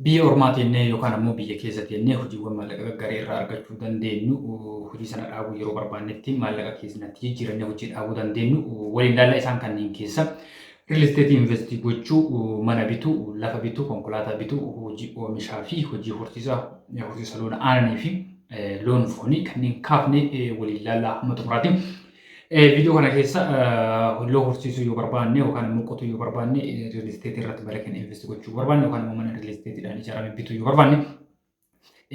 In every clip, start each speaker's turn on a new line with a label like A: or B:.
A: biyya ormaatiin yookaan ammoo biyya keessatti hojiiwwan maallaqa gaggarii irraa argachuu dandeenyu hojii sana dhaabuu yeroo barbaannetti maallaqa keessatti jijjiirannee hojii dhaabuu dandeenyu waliin ilaalla isaan kanneen keessa real estate investii gochuu mana bituu lafa bituu konkolaataa bituu hojii oomishaa fi hojii horsiisa loon aananii fi loon foonii kanneen kaafne waliin ilaalla hamma xumuraatiin. Video kana keessa loon horsiisuu yoo barbaanne yookaan immoo qotuu yoo barbaanne real estate irratti bal'inaan invest gochuu barbaanne yookaan immoo mana real estate dhaan ijaarame bituu yoo barbaanne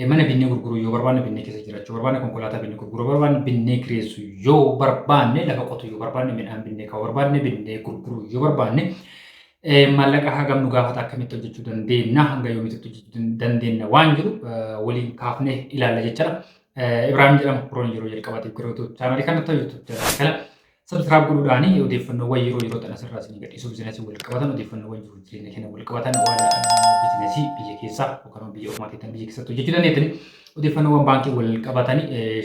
A: mana binnee gurguruu yoo barbaanne binnee keessa jiraachuu barbaanne konkolaataa binnee gurguruu barbaanne binnee kireessuu yoo barbaanne lafa qotuu yoo barbaanne midhaan binnee kaa'uu barbaanne binnee gurguruu yoo barbaanne maallaqa hagam nu gaafata akkamitti hojjechuu dandeenya hanga yoomitti hojjechuu dandeenya waan jiru waliin kaafnee ilaalla jechuudha. Ibrahim jedhama Kuroon yeroo jalqabaatiif gara YouTube chaanaalii kanatti YouTube chaanaalii kana subscribe godhuudhaan odeeffannoowwan yeroo tan asirraa isin gadhiisuu biizinasii wal qabatan odeeffannoowwan jiru jireenya keenya wal qabatan waan biizinasii biyya keessaa yookaan biyya ormaatiin biyya keessatti hojjechuu dandeettan odeeffannoowwan baankii wal qabatan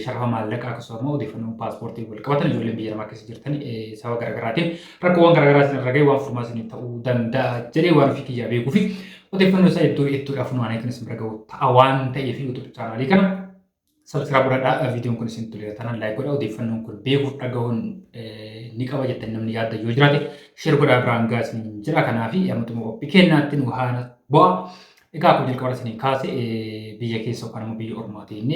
A: sharafa maallaqaa akkasumas odeeffannoowwan paaspoortii wal qabatan ijoolleen biyya namaa keessa jirtan sababa garaagaraatiin rakkoowwan garaagaraatiin irra ga'e waan furmaata isin ta'uu danda'a jedhee waan ofii kiyyaa beekuu fi odeeffannoo isaa iddoodhaaf nuwaan kan isin bira ga'u ta'a waan ta'eef YouTube chaanaalii kana subscribe godhaa videoon kun isin tolee tanan like godhaa odeeffannoon kun beekuuf dhaga'uun ni qaba jettan namni yaadda yoo jiraate share godhaa biraan gaas jira kanaaf ammatuma qophii kennaatti nu haana bu'a egaa kun jalqaba isin kaase biyya keessa yookaan immoo biyya ormaatiin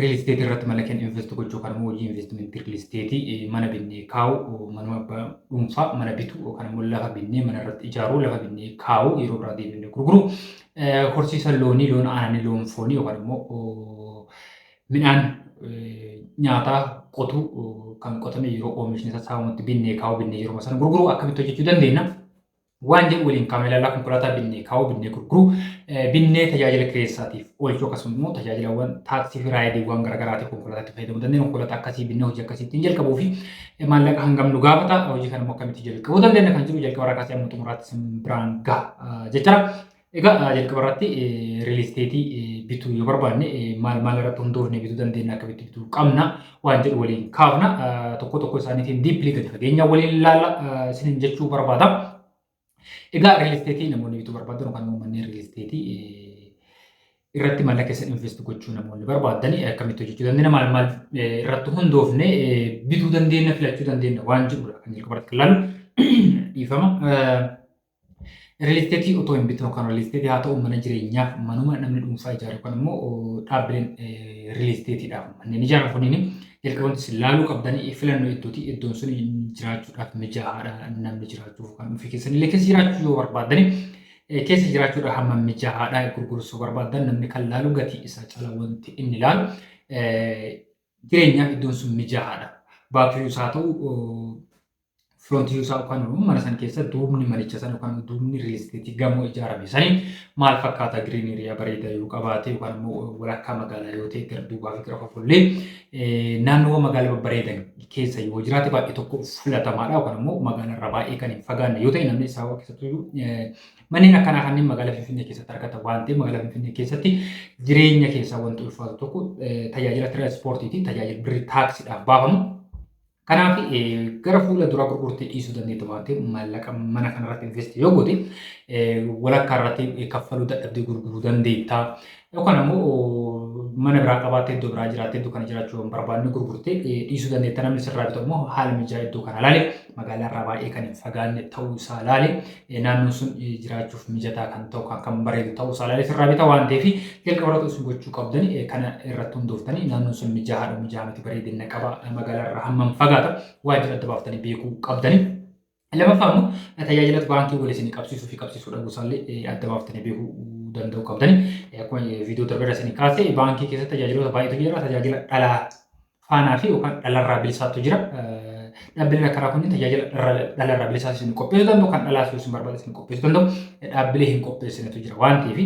A: real estate irratti mallaqa invest gochuu yookaan immoo hojii investment real estate mana binnee kaa'u manuma dhuunfaa mana bituu yookaan immoo lafa binnee mana irratti ijaaruu lafa binnee kaa'u yeroo biraa deebinee gurguruu horsiisa loonii loon aananii loon foonii yookaan immoo midhaan nyaataa qotuu kan qotame yeroo oomishni isaa saawwatti binnee kaa'u binnee yeroo sana gurguruu akkamitti hojjechuu dandeenya waan jedhu waliin kaameelaa konkolaataa binnee kaa'u binnee gurguruu binnee tajaajila kireessaatiif oolchuu akkasumas immoo tajaajilawwan taaksii fi raayidiiwwan garaagaraatiif konkolaataatti fayyadamuu dandeenya konkolaataa akkasii binnee hojii akkasiitiin jalqabuu fi maallaqa hangam nu gaafata hojii kana immoo akkamitti jalqabuu dandeenya kan jiru jalqaba irraa kaasee amma xumuraatti isin biraan ga'a jechuudha. Egaa jalqaba irratti real estate bituu yoo barbaanne maal irratti hundoofne bituu dandeenya akkamitti bituu qabna waan jedhu waliin kaafna tokko isaaniitiin diippilii gadi fageenya waliin ilaalla isin jechuu barbaada. Egaa real estate namoonni bituu barbaadan yookaan immoo manneen real estate irratti maallaqa keessa invest gochuu namoonni barbaadan akkamitti hojjechuu dandeenya maal irratti hundoofne bituu dandeenya filachuu dandeenya waan jedhudha kan jalqaba irratti ilaallu dhiifama. Real estate otoo hin bitin yookaan real estate haa ta'u mana jireenyaaf manuma namni dhuunfaa ijaaru yookaan immoo dhaabbileen real estateedhaaf manneen ijaaran kunniin jalqabatti isin ilaaluu qabdanii filannoo iddoon sun jiraachuudhaaf mijaa'aadha namni jiraachuuf yookaan ofii keessanillee keessa jiraachuu yoo barbaadani keessa jiraachuudhaaf hamma mijaa'aadha gurgursuu barbaadan namni kan ilaalu gatii isaa cala wanti inni ilaalu jireenyaaf iddoon sun mijaa'aadha baakiyuu isaa ta'u Fronti yuusaa yookaan mana san keessa duubni manicha san yookaan duubni real estate gamoo ijaarame sanii maal fakkaata green area bareedaa yoo qabaate yookaan immoo walakkaa magaalaa yoo ta'e gara duubaa fi gara fuullee naannoo magaalaa babbareedan keessa yoo jiraate baay'ee tokko filatamaadha yookaan immoo magaalaa irraa baay'ee kan hin fagaanne yoo ta'e namni isaa keessattuu manneen akkanaa kanneen magaalaa Finfinnee keessatti argatan waan ta'eef magaalaa Finfinnee keessatti jireenya keessaa wanti ulfaatu tokko tajaajila tiraanspoortiitiin tajaajila birrii taaksiidhaaf baafamu. Kanaaf gara fuula dura gurgurtee dhiisuu dandeettu waan ta'eef maallaqa mana kanarratti invest yoo goote walakkaa irratti kaffaluu dadhabdee gurguruu dandeetta yookaan immoo mana biraa qabaattee iddoo biraa jiraattee iddoo kana jiraachuu hin barbaanne gurgurtee dhiisuu dandeetta namni sirraa bitu immoo haala mijaa'aa iddoo kana ilaale magaalaa irraa baay'ee kan hin fagaanne ta'uu isaa ilaale naannoon sun jiraachuuf mijataa kan ta'u kan bareedu ta'uu isaa ilaale sirraa bita waan ta'eef jalqaba irratti isin gochuu qabdani kana irratti hundooftanii naannoon sun mijaa'aadha mijaa'aa miti bareedina qaba magaalaa irraa hammam fagaata waajjira adda baaftanii beekuu qabdani. Lammaffaa immoo tajaajila baankii waliin isin qabsiisuu fi qabsiisuu dhabuu isaallee adda baaftanii beekuu danda'uu qabdani. Akkuma viidiyoo darbeera isin kaase baankii keessatti tajaajiloota baay'eetu jira tajaajila dhalaa faanaa fi yookaan dhalarraa bilisaatu jira. Dhaabbileen akkanaa kunniin tajaajila dhalarraa bilisaa isin qopheessuu danda'u kan dhalaas yoo isin barbaade isin qopheessuu danda'u dhaabbilee hin qopheessinetu jira waan ta'eef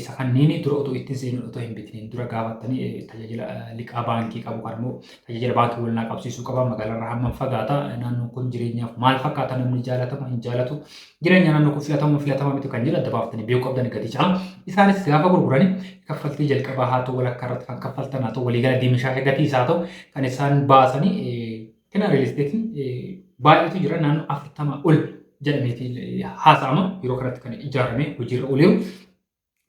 A: isa kanneen dura otoo ittiin seenuun otoo hin bitiniin dura gaafattanii tajaajila liqaa baankii qabu kan immoo tajaajila baankii wal naa qabsiisuu qaba magaalaa irraa hammam fagaata naannoon kun jireenyaaf maal fakkaata namni jaalatamu hin jaalatu jireenya naannoo kun filatamaa miti kan jedhu adda baaftanii beekuu qabdan gatii caalaa isaanis gaafa gurguranii kaffaltii jalqabaa haa ta'u walakkaa irratti kan kaffaltan haa ta'u waliigala deemishaa gatii isaa ta'u kan isaan baasanii kena real estate baay'eetu jira naannoo 40 ol jedhameeti haasa'ama. Yeroo kanatti kan ijaaramee hojiirra ooleeru.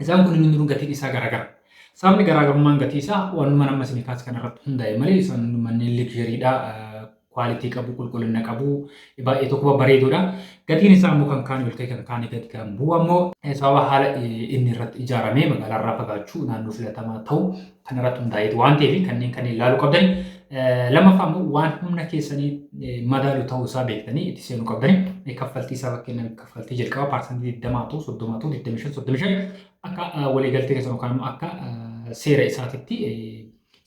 A: Isaan kun inni gatiin isaa garaagara. Sababni garaagarummaan gatii isaa waanuma nama isin kaas kanarratti hundaa'e malee isaan manneen liksheriidha. Kwaalitii qabu, qulqullina qabu, baay'ee tokko bareedoodha. Gatiin isaa immoo kan kaan olka'e kan kaan gadi kan bu'u ammoo sababa haala inni irratti ijaaramee magaalaarraa fagaachuu naannoo filatamaa ta'u kan irratti hundaa'eetu waan ta'eef kanneen ilaaluu qabdani. Lammaffaa immoo waan humna keessanii madaalu ta'uu isaa beektanii itti seenuu qabdani. Kaffaltii isaa fakkeenyaaf kaffaltii jalqaba paarsantii 20 30 25 35 akka waliigaltee keessan yookaan immoo akka seera isaatitti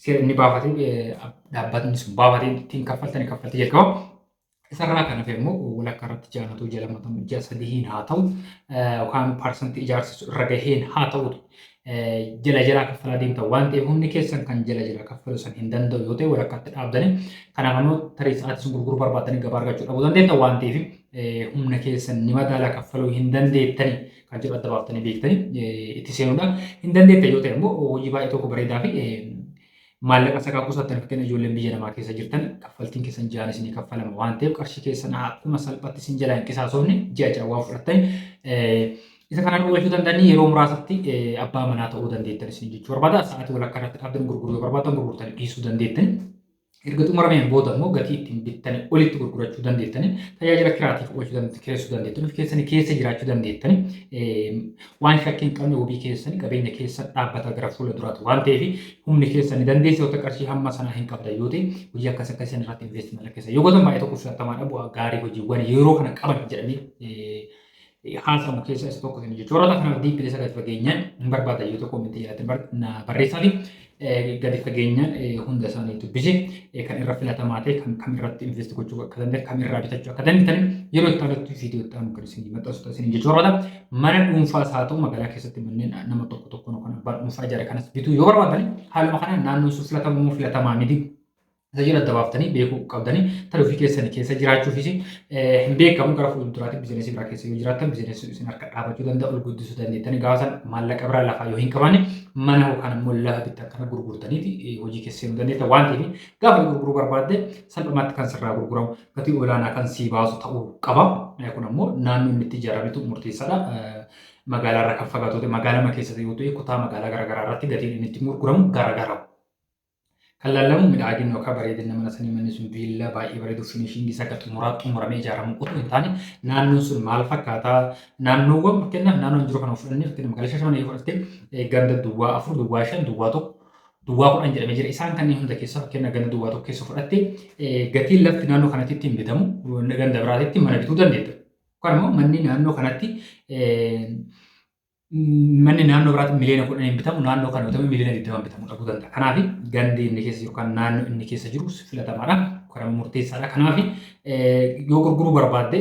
A: seera inni baafatee dhaabbatni sun baafatee ittiin kaffaltii jalqaba. Isarraa kan hafe immoo walakkaa irratti jaanatu jalamatamu ji'a sadiin haa ta'u yookaan paarsantii ijaarsisu irra gaheen haa ta'utu jala kaffalaa deemta waan ta'eef humni keessan kan jala kaffalu san hin danda'u yoo ta'e walakkaatti dhaabdanii kanaaf immoo tarii sa'aatii sun gurguruu barbaadanii gabaa argachuu dhabuu dandeetta waan ta'eef humna keessan ni madaala kaffaluu hin dandeettanii kan jedhu adda baaftanii beektanii itti seenuudha. Hin dandeetta yoo ta'e immoo hojii baay'ee tokko bareedaa fi maallaqa sakaa kuusattanii fakkeenya ijoolleen biyya namaa keessa jirtan kaffaltiin keessan ji'aan isinii kaffalama waan ta'eef qarshii keessan akkuma salphaatti isin jalaa hin qisaasofne ji'a waan fudhattanii isa kanaan oolchuu danda'anii yeroo muraasatti abbaa manaa ta'uu dandeettan isin jechuu barbaada. Sa'aatii walakkaa irratti dhaabdan gurguruu barbaadan gurgurtanii dhiisuu dandeettani. Erga xumurameen booda immoo gatii ittiin bittanii olitti gurgurachuu dandeettani. Tajaajila kiraatiif oolchuu dandeettani. Of keessanii keessa jiraachuu dandeettani. Waan shakkii hin qabne wabii keessanii qabeenya keessa dhaabbata gara fuula duraatu waan ta'eef humni keessanii dandeessa yoo ta'e qarshii hamma sanaa hin qabdan yoo ta'e hojii akkasii irratti investimentii keessa yoo gootan baay'ee tokko filatamaadha. Bu'aa gaarii hojiiwwan yeroo kana qaban jedhanii haasamu keessa isa tokko isin jechuudha. Warra kanaaf diippii isa gadi fageenyaan hin barbaadan yoo ta'u koomenti jedhatin barreessaa fi gadi fageenyaan hunda isaanii dubbise kan irra filatamaa ta'e kan irratti investi gochuu akka danda'e kan irraa bitachuu akka danda'an yeroo itti aanutti viidiyoo itti aanu kan isin maxxansu isin jechuudha. Mana dhuunfaas haa ta'u magaalaa keessatti manneen nama tokko kan abbaan dhuunfaa ijaare kanas bituu yoo barbaadan haaluma kanaan naannoon sun filatamoo filatamaa miti. Tajaajila adda baaftanii beekuu qabdanii tarii ofii keessanii keessa jiraachuufis hin beekamu gara fuulduraatti biizineesii biraa keessa yoo jiraattan biizineesii isin harka dhaabachuu danda'a ol guddisuu dandeettanii gaafa san maallaqa biraa lafaa yoo hin qabaanne mana yookaan immoo lafa bittan kana gurgurtaniiti hojii keessa seenuu dandeetta waan ta'eef gaafa gurguruu barbaadde salphumatti kan sirraa gurguramu gatii olaanaa kan sii baasu ta'uu qaba. Kun immoo naannoo inni itti ijaarametu murteessaadha. Magaalaa irraa kan fagaatu ta'e magaalaa keessatti yoo ta'e kutaa magaalaa garaagaraa irratti gatiin inni itti gurguramu garaagara. Kan lallamu midhaagina yookaan bareedina mana sanii manni sun viillaa baay'ee bareedu finishingi isaa xumuramee ijaaramu qotu hin taane naannoon sun maal fakkaataa naannoowwan fakkeenyaaf naannoon jiru kana fudhannee fakkeenyaaf magaalaa Shaashamannee fudhattee ganda duwwaa 4 duwwaa 5 duwwaa 1 duwwaa 10 jedhamee jira. Isaan kanneen hunda keessa fakkeenyaaf ganda duwwaa 1 keessa fudhattee gatiin lafti naannoo kanatti ittiin bitamu ganda biraatitti mana bituu dandeetta. Yookaan immoo manni naannoo kanatti manni naannoo biraatti miliyoona 10 bitamu naannoo kana bitamu miliyoona 20 bitamu dhabuu danda'a. Kanaaf gandi inni keessa jiru kan naannoo inni keessa jiru filatamaadha. Kan murteessaadha. Kanaaf yoo gurguruu barbaadde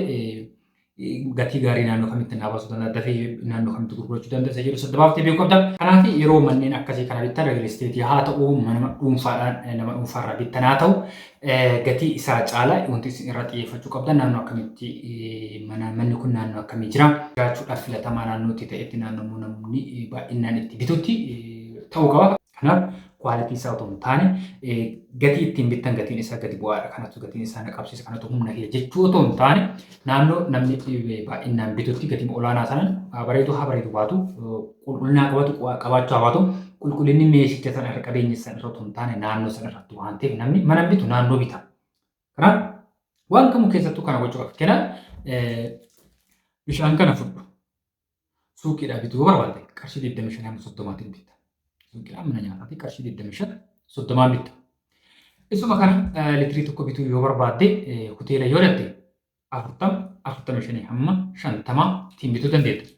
A: gatii gaarii naannoo kamitti naabasuu danda'a dafee naannoo kamitti gurgurachuu danda'a isa jedhu sadda baaftee beekuu qabda. Kanaaf yeroo manneen akkasii kana bittan real estate haa ta'u nama dhuunfaarraa bittan haa ta'u gatii isaa caalaa wanti isin irra xiyyeeffachuu qabda. Naannoo akkamitti manni kun naannoo akkamii jira jiraachuudhaaf filatamaa naannootti ta'etti naannoo namni baay'inaan itti bitutti ta'uu qaba. Kanaaf kwaalitii isaa otoo hin taane gatii ittiin bittan gatiin isaa gadi bu'aadha. Kanatu gatiin isaa naqabsiisa kanatu humna kee jechuu otoo hin taane naannoo namni baay'inaan bitutti gatiin olaanaa sanaan haa bareedu baatu qulqullina qabaachuu haa baatu qulqullinni meeshicha sana irra qabeenya sana irra otoo hin taane naannoo sana irratti waan ta'eef namni mana bitu naannoo bita. Kanaaf waan kamuu keessattuu kana gochuu qaba. Kanaaf bishaan kana fudhu suuqiidhaa bituu barbaadde qarshii 25-30 bitta. Suuqiidhaan mana nyaataatti qarshii 25-30 bitta. Isuma kana litirii tokko bituu yoo barbaadde hoteela yoo dhatte 40-45 hamma 50 ittiin bituu dandeetta.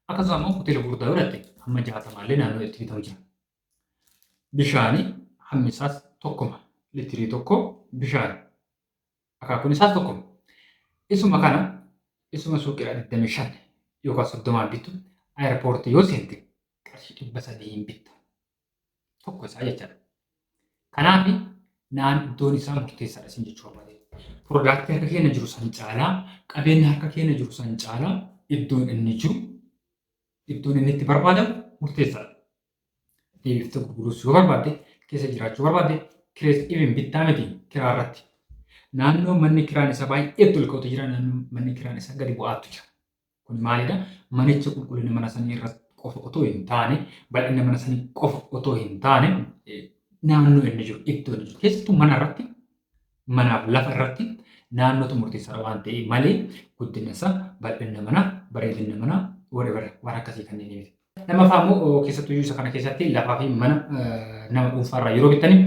A: Akkasumas immoo hoteela gurguddaa yoo dhatte hamma 60 illee naannoo itti bitamu jira. Bishaanii hammi isaas tokkuma. Litirii tokko bishaan akaakuun isaas tokkuma. Isuma kana isuma suuqiidhaan 25 yookaan 30 bittu aeropoortii yoo seente qarshii 300 bitta. Tokko isaa jechaadha. Kanaaf iddoon isaa murteessaadha isin jechuu barbaade. Piroodaaktii harka keenya jiru san caalaa qabeenya harka keenya jiru san caalaa iddoon inni jiru iddoon inni itti barbaadamu murteessaadha. Deebiftee gurguruus yoo barbaadde keessa jiraachuu barbaadde kirees ibin bittaa miti kiraa irratti. naannoo manni kiraan isa baay'eetti ol ka'utu jira, naannoo manni kiraan isa gadi bu'aatu jira. Kun maalidha? Manicha qulqullina mana sanii irratti qofa otoo hin taane, bal'ina mana sanii qofa otoo hin taane, naannoo inni jiru, iddoo inni jiru. Keessattuu mana irratti, manaaf lafa irratti naannootu murteessaadha waan ta'eef malee guddina isaa, bal'ina manaa, bareedina manaa, waan akkasii kanneen miti. Lammaffaa immoo keessattuu isa kana keessatti lafaa fi mana nama dhuunfaarraa yeroo bittanii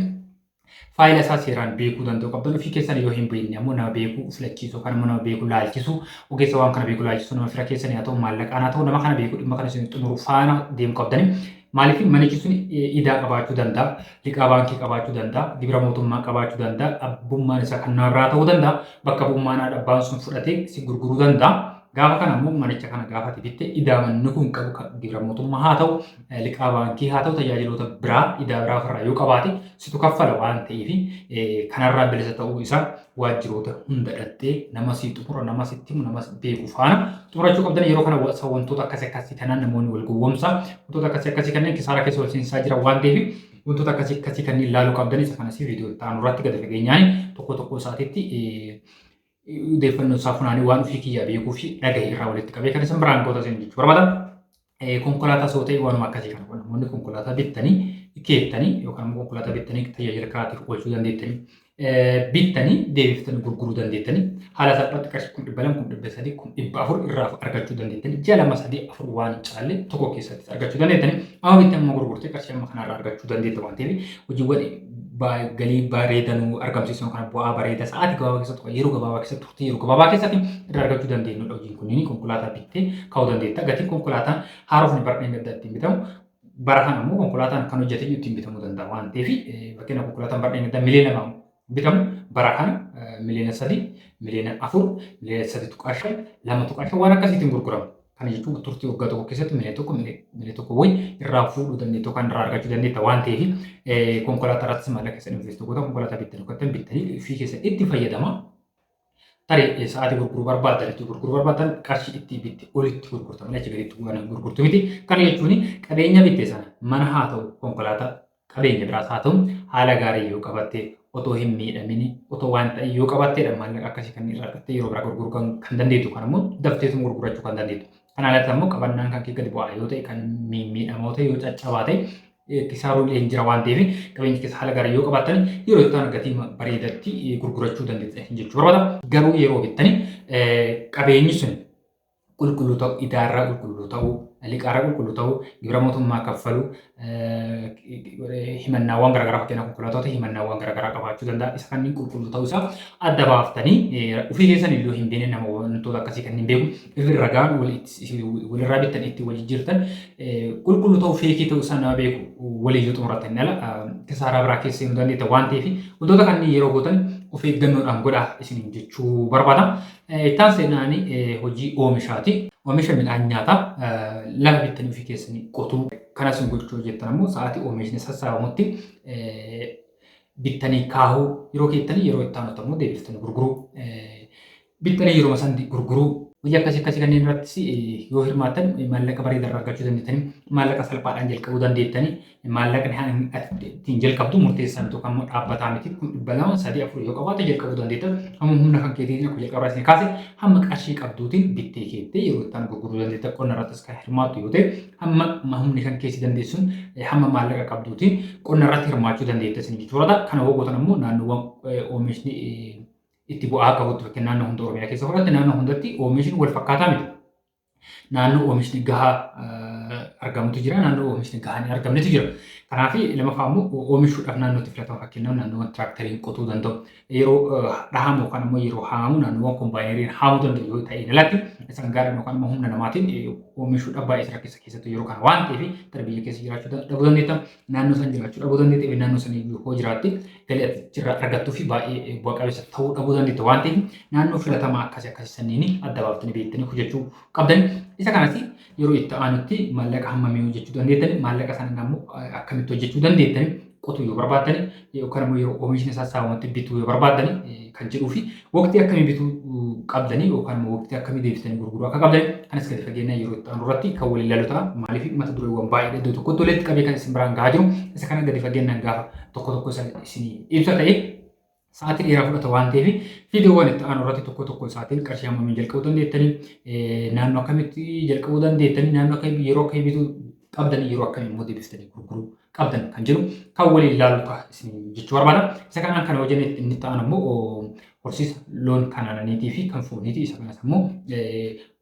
A: faayila isaa seeraan beekuu danda'u qabdan. Ofii keessan yoo hin beekne ammoo nama beekuu filachiisuu kan nama beekuu laalchisuu ogeessa waan kana beekuu laalchisuu nama fira keessanii haa ta'u maallaqaan haa ta'u nama kana beekuu dhimma kana isin xumuruu faana deemu qabdani. Maaliif manichi sun idaa qabaachuu danda'a, liqaa baankii qabaachuu danda'a, gibira mootummaa qabaachuu danda'a, abbummaan isaa kan namarraa ta'uu danda'a, bakka abbummaan abbaan sun fudhatee si gurguruu danda'a. Gaafa kana ammoo manicha kana gaafa bitte idaa manni kun qabu gibira mootummaa haa ta'u, liqaa baankii haa ta'u, tajaajiloota biraa idaa biraa ofirraa yoo qabaate situ kaffala waan ta'eef kanarraa bilisa ta'uu isaa waajjiroota hunda dhattee nama si xumura, nama sitti nama beeku faana xumurachuu qabdan. Yeroo kana wantoota akkasii kanaan namoonni wal gowwoomsaa, wantoota akkasii kanneen kisaara keessa wal seensaa jira waan ta'eef wantoota akkasii kanneen ilaaluu qabdan. Isa kanas viidiyoo ta'an irratti gadi fageenyaan tokko isaatiitti odeeffannoo isaa funaanii waan ofii kiyyaa beekuu fi dhagahe irraa walitti qabee kan isin biraan goota isin jechuu barbaada. Konkolaataa soo ta'e waanuma akkasii kana namoonni konkolaataa bittanii keettanii yookaan immoo konkolaataa bittanii tajaajila karaatiif oolchuu dandeettanii bittanii deebiftanii gurguruu dandeettanii haala salphaatti qarshii 200, 300, 400 irraa argachuu dandeettanii ji'a 2, 3, 4 waan caalle tokko keessatti argachuu dandeettanii amma bittanii immoo gurgurtee qarshii amma kanarraa argachuu dandeetta waan ta'eef hojiiwwan galii bareedanuu argamsiisan kana bu'aa bareedaa sa'aatii gabaabaa keessatti yeroo gabaabaa keessatti turtii yeroo gabaabaa keessatti irraa argachuu dandeenyudha. Hojiin kunniin konkolaataa bittee kaa'uu dandeetta. Gatiin konkolaataan haarofni barneen gaddaa ittiin bitamu bara kana immoo konkolaataan kan hojjetee ittiin bitamuu danda'a waan ta'eef fakkeenya konkolaataan barneen gaddaa miliyoona 2 bitamu bara kana miliyoona 3, miliyoona 4, miliyoona 3.5, 2.5 waan akkasiitiin gurguramu. Kana jechuun turtii waggaa tokko keessatti miliyoona tokko wayii irraa fuudhuu dandeettu yookaan irraa argachuu dandeetta waan ta'eef konkolaataa irrattis maallaqa keessan investii goota konkolaataa bittanii ofii keessan itti fayyadama. Tarii sa'aatii gurguruu barbaadan qarshii itti bitte olitti gurgurta malee achi gaditti gurgurtu miti. Kana jechuun qabeenya bitte sana mana haa ta'u konkolaataa qabeenya biraas haa ta'u haala gaarii yoo qabatte otoo hin miidhamini otoo waan ta'e yoo qabatteedha maallaqa akkasii kan irraa argattee yeroo biraa gurguruu kan dandeettu kan immoo dafteetu gurgurachuu kan dandeettu. Kana alatti ammoo qabannaan kan kee gadi bu'aa yoo ta'e kan miidhamaa ta'e yoo caccabaa ta'e kisaaruun hin jira waan ta'eef qabeenya keessa haala gaarii yoo qabaattan yeroo itti gatii bareedatti gurgurachuu dandeessan jechuu barbaada. Garuu yeroo bittanii qabeenyi sun qulqulluu ta'u, idaarraa qulqulluu ta'uu, liqaarraa qulqulluu ta'uu, gibira mootummaa kaffaluu, himannaawwan garaagaraa fakkeenya konkolaatota himannaawwan garaagaraa qabaachuu danda'a. Isa kanneen qulqulluu ta'uu isaa adda baaftanii ofii keessan illee hin beekne nama wantoota akkasii kanneen beeku irra ragaan walirraa bittan itti wal jijjiirtan qulqulluu ta'uu feekii ta'uu isaa nama beeku waliyyuu xumuratan ala kisaaraa biraa keessa hin dandeetta waan ta'eef wantoota kanneen yeroo gootan of eeggannoodhaan godhaa isin jechuu barbaada. Ittaan seenaanii hojii oomishaati. Oomisha midhaan nyaataa lafa bittanii ofii keessanii qotuu kanas hin gochuu hojjettan ammoo sa'aatii oomishni sassaabamutti bittanii kaahuu yeroo keettanii yeroo itti aanutti ammoo deebiftanii gurguruu bittanii yeroo masandi gurguruu hojii akkasii kanneen irratti yoo hirmaattan maallaqa bareedaa irraa argachuu dandeettanii maallaqa salphaadhaan jalqabuu dandeettanii maallaqni ittiin jalqabdu murteessan yookaan immoo dhaabbataa miti 200, 3, 4 yoo qabaate jalqabuu dandeettan hamma humna kan keetiin akka jalqabaa isin kaase hamma qarshii qabduutiin bittee keettee yeroo itti gurguruu dandeetta. Qonna irrattis kan hirmaattu yoo ta'e hamma humni kan keessi dandeessuun hamma maallaqa qabduutiin qonna irratti hirmaachuu dandeetta isin jechuudha. Kana hogootan ammoo naannoowwan oomishni itti bu'aa qabutti fakkeenya naannoo hunda Oromiyaa keessa fudhatte naannoo hundatti oomishni wal fakkaataa miti. Naannoo oomishni gahaa argamutu jira, naannoo oomishni gahaa hin argamnetu jira. Kanaaf lammaffaa immoo oomishuudhaaf naannootti filatamu fakkeenyaaf naannoowwan tiraakteriin qotuu danda'u yeroo dhahamu yookaan immoo yeroo haamamu naannoowwan kombaayineriin haamuu danda'u yoo ta'e alatti isaan gaariin yookaan immoo humna namaatiin oomishuudhaaf baay'ee rakkisa keessattuu yeroo kana waan ta'eef tarii biyya keessa jiraachuu dhabuu dandeetta. Naannoo san jiraachuu dhabuu dandeetta. Naannoo san yoo jiraatte galii achirraa argattuu fi baay'ee bu'a qabeessa ta'uu dhabuu dandeetta waan ta'eef naannoo filatamaa akkasii sanniin adda baaftanii beektanii hojjechuu qabdan. Isa kanas yeroo itti aanutti maallaqa hammamii hojjechuu dandeettani maallaqa sana immoo akkamitti hojjechuu dandeettani qotuu yoo barbaaddani yookaan immoo yeroo oomishni sassaabamutti bituu yoo barbaaddani kan jedhuu fi waqtii akkamii bituu qabdanii yookaan immoo waqtii akkamii deebistanii gurguruu akka qabdani kanas gadi fageenya yeroo itti aanu irratti kan waliin ilaalu ta'a. Maaliif mata dureewwan baay'ee iddoo tokkotti walitti qabee kan isin biraan gahaa jiru isa kana gadi fageenyaan gaafa tokko isin ibsa ta'e sa'aatii dheeraa fudhata waan ta'eef viidiyoowwan itti aanu irratti tokko isaatiin qarshii hammamiin jalqabuu dandeettanii naannoo akkamitti jalqabuu dandeettanii naannoo akkamii yeroo akkamii bituu qabdan yeroo akkamii immoo deebistanii gurguruu qabdan kan jedhu kan waliin ilaallu ta'a isin jechuu barbaada. Isa kanaan kana wajjin inni ta'an immoo horsiisa loon kanaananiitii fi kan fooniiti. Isa kanas immoo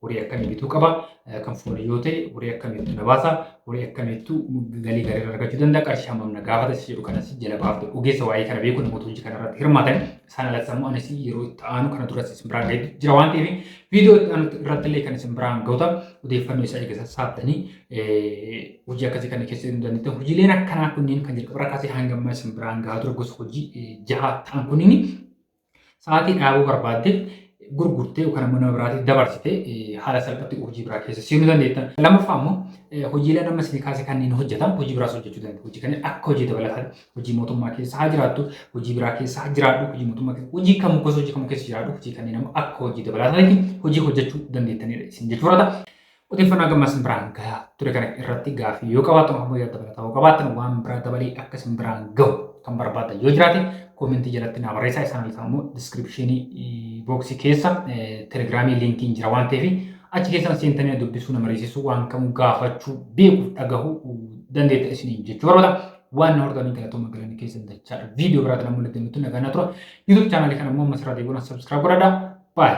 A: horii akkamii bituu qaba kan foonii yoo ta'e horii akkamiitu na baasa horii akkamiitu galii gaarii argachuu danda'a qarshii hammam na gaafata jedhu kanas jala baafte ogeessa waa'ee kana beeku namoota hojii kana irratti hirmaatan isaan alatti immoo anis yeroo itti aanu kana duras isin biraan ga'ee jira waan ta'eef viidiyoo itti aanu irratti illee kan isin biraan ga'uta odeeffannoo isaa eegasa saabtanii hojii akkasii kana keessa hin dandeettan hojiileen akkanaa kunniin kan jalqaba kaasee hanga amma isin biraan ga'aa ture gosa hojii jaha ta'an kunniin sa'aatii dhaabuu barbaaddeef gurgurtee yookaan immoo nama biraatiif dabarsitee haala salphaatti hojii biraa keessa seenuu dandeettan. Lammaffaa immoo hojiilee nama isin kaase kanneen hojjetan hojii biraas hojjechuu dandeettu. Hojii kanneen akka hojii dabalataa hojii mootummaa keessa haa jiraattu, hojii biraa keessa haa jiraadhu, hojii mootummaa keessa hojii kamuu gosa hojii kamuu keessa jiraadhu hojii kanneen immoo akka hojii dabalataatti hojii hojjechuu dandeettanidha isin jechuudha. Odeeffannoo gammas biraan gahaa ture kana irratti gaaffii yoo qabaattan ammoo yaada dabalataa yoo qabaattan waan biraa dabalee akka isin biraan gahu kan barbaadan yoo jiraate koomentii jalatti naa barreessaa. Isaan isaa immoo diskiripshinii booksii keessa telegiraamii liinkiin jira waan ta'eef achi keessan seentanii dubbisuu nama barsiisuu waan kamuu gaafachuu beekuu dhagahuu dandeetta isiniin jechuu barbaada. Waan hordanii galatooma galanii keessan dachaadha. Viidiyoo biraatti namoonni deemutti nagaa tura. YouTube chaanaalii kana immoo masirraa deebi'uun subscribe godhadhaa. Bye.